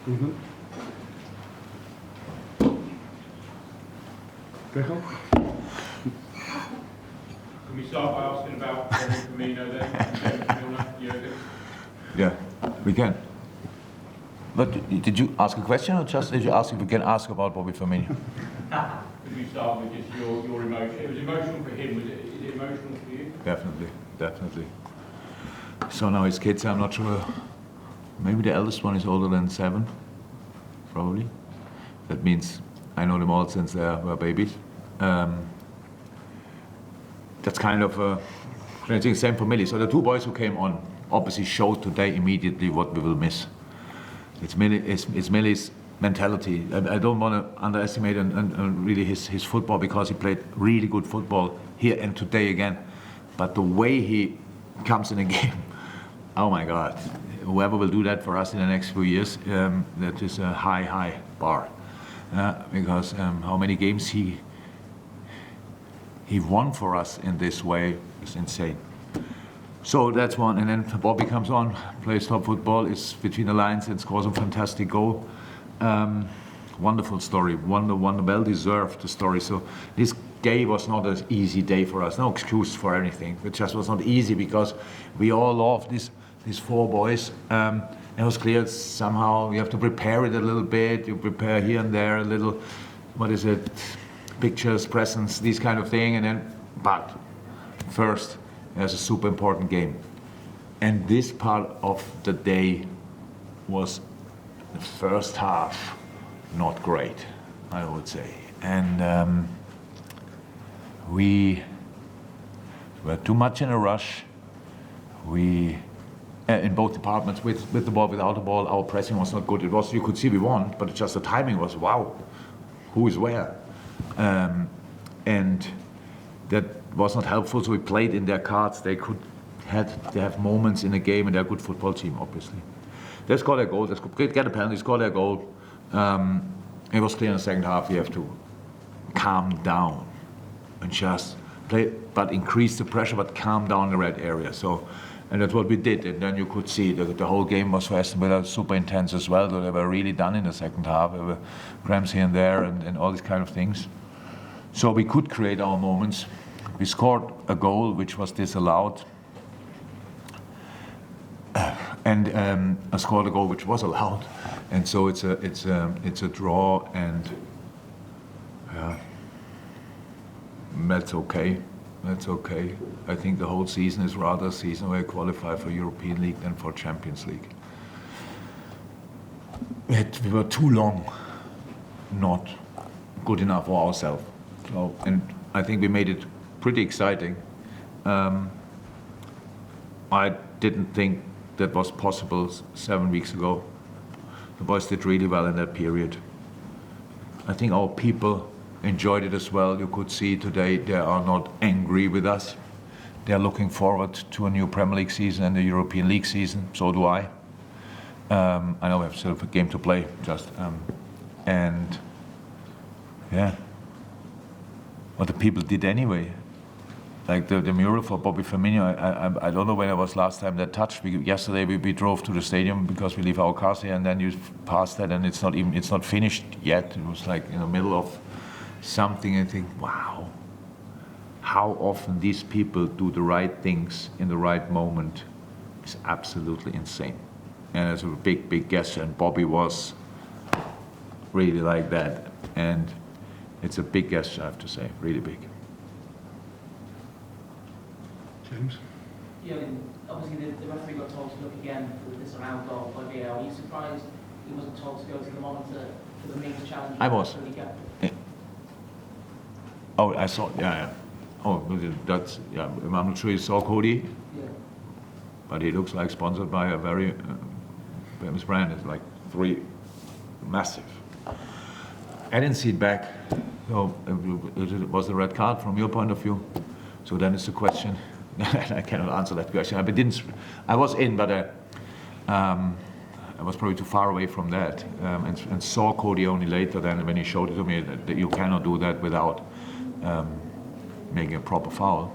Mm-hmm. Can we start by asking about Firmino then? Milner, Jurgen? Yeah, we can. But did you ask a question, or just did you ask if we can ask about Bobby Firmino? Could we start with just your emotion? It was emotional for him. Is it emotional for you? Definitely. So now his kids, I'm not sure. Maybe the eldest one is older than 7, probably. That means I know them all since they were babies. That's kind of I think same for Millie. So the 2 boys who came on obviously showed today immediately what we will miss. It's Millie's mentality. I don't want to underestimate and really his football, because he played really good football here and today again. But the way he comes in a game, oh my God! Whoever will do that for us in the next few years, that is a high bar. Because how many games he won for us in this way is insane. So that's one, and then Bobby comes on, plays top football, is between the lines and scores a fantastic goal. Wonderful story, well-deserved story. So this day was not an easy day for us. No excuse for anything. It just was not easy because we all love these 4 boys. It was clear somehow you have to prepare it a little bit. You prepare here and there a little, pictures, presents, these kind of thing, and then, but first, there's a super important game. And this part of the day was the first half not great, I would say. And we were too much in a rush. We, in both departments, with the ball, without the ball, our pressing was not good. It was, you could see we won, but just the timing was, wow, who is where? And that was not helpful, so we played in their cards. They have moments in a game, and they're a good football team, obviously. They scored a goal, they get a penalty, score their goal. It was clear in the second half you have to calm down and just play, but increase the pressure, but calm down the red area. So, and that's what we did. And then you could see the whole game was for Aston Villa super intense as well. So they were really done in the second half. There were cramps here and there and all these kind of things. So we could create our moments. We scored a goal which was disallowed, and I scored a goal which was allowed, and so it's a draw, and that's okay. That's okay. I think the whole season is rather a season where I qualify for European League than for Champions League. We were too long not good enough for ourselves. So, and I think we made it pretty exciting. I didn't think that was possible 7 weeks ago. The boys did really well in that period. I think our people enjoyed it as well. You could see today they are not angry with us. They are looking forward to a new Premier League season and the European League season. So do I. I know we have still a game to play, and yeah, what the people did anyway. Like the mural for Bobby Firmino, I don't know when it was last time that touched. Yesterday we drove to the stadium because we leave our cars here, and then you pass that, and it's not finished yet. It was like in the middle of something. I think, wow, how often these people do the right things in the right moment is absolutely insane. And it's a big gesture, and Bobby was really like that, and it's a big gesture, I have to say, really big. James? Yeah, obviously the referee got told to look again for this around goal by VAR. Are you surprised he wasn't told to go to the monitor for the main challenge? I was. Yeah. Oh, I saw, yeah. Oh, that's, yeah, I'm not sure you saw Cody, Yeah. but he looks like sponsored by a very famous brand. It's like 3 massive. I didn't see it back. So it was a red card from your point of view. So then it's a question. I cannot answer that question. I was in, but I was probably too far away from that, and saw Cody only later than when he showed it to me that you cannot do that without making a proper foul.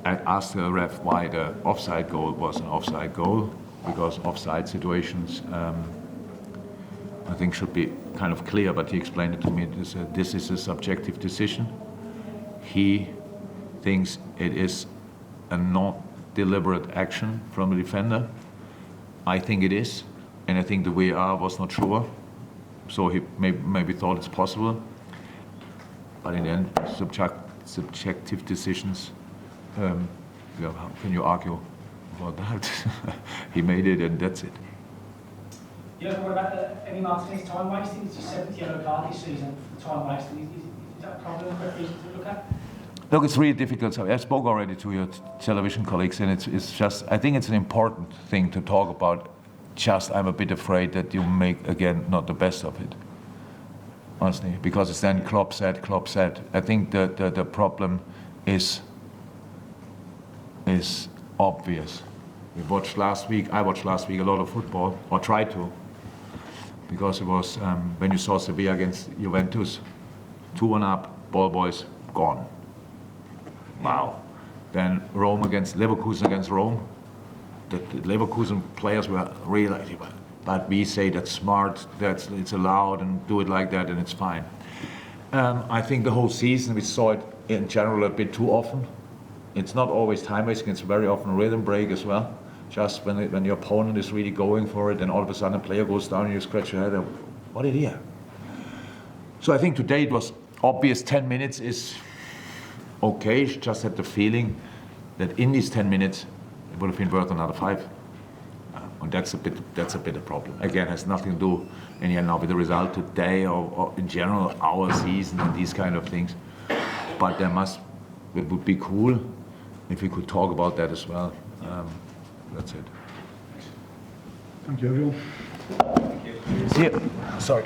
I asked the ref why the offside goal was an offside goal. because offside situations, I think should be kind of clear, but he explained it to me. This is a subjective decision. He thinks it is a not deliberate action from the defender. I think it is, and I think the VAR was not sure, so he maybe thought it's possible. But in the end, subjective decisions, how can you argue about that? He made it, and that's it. Yeah, what about Eddie Martinez time wasting? It's his 7th yellow card this season for time wasting. Is that a problem for referees to look at? Look, it's really difficult. So I spoke already to your television colleagues, and it's just, I think it's an important thing to talk about. Just, I'm a bit afraid that you make, again, not the best of it. Honestly, because it's then Klopp said. I think the problem is obvious. I watched last week a lot of football, or tried to, because it was, when you saw Sevilla against Juventus, 2-1 up, ball boys, gone. Wow. Then Leverkusen against Rome. The Leverkusen players were really, but we say that's smart, it's allowed, and do it like that, and it's fine. I think the whole season we saw it in general a bit too often. It's not always time wasting; it's very often rhythm break as well. Just when your opponent is really going for it, and all of a sudden a player goes down, and you scratch your head. What did he have? So I think today it was obvious. 10 minutes is okay. Just had the feeling that in these 10 minutes it would have been worth another 5. And that's a bit a problem. Again, has nothing to do now with the result today or in general our season and these kind of things. But it would be cool if we could talk about that as well. That's it. Thank you, everyone. See you. Sorry.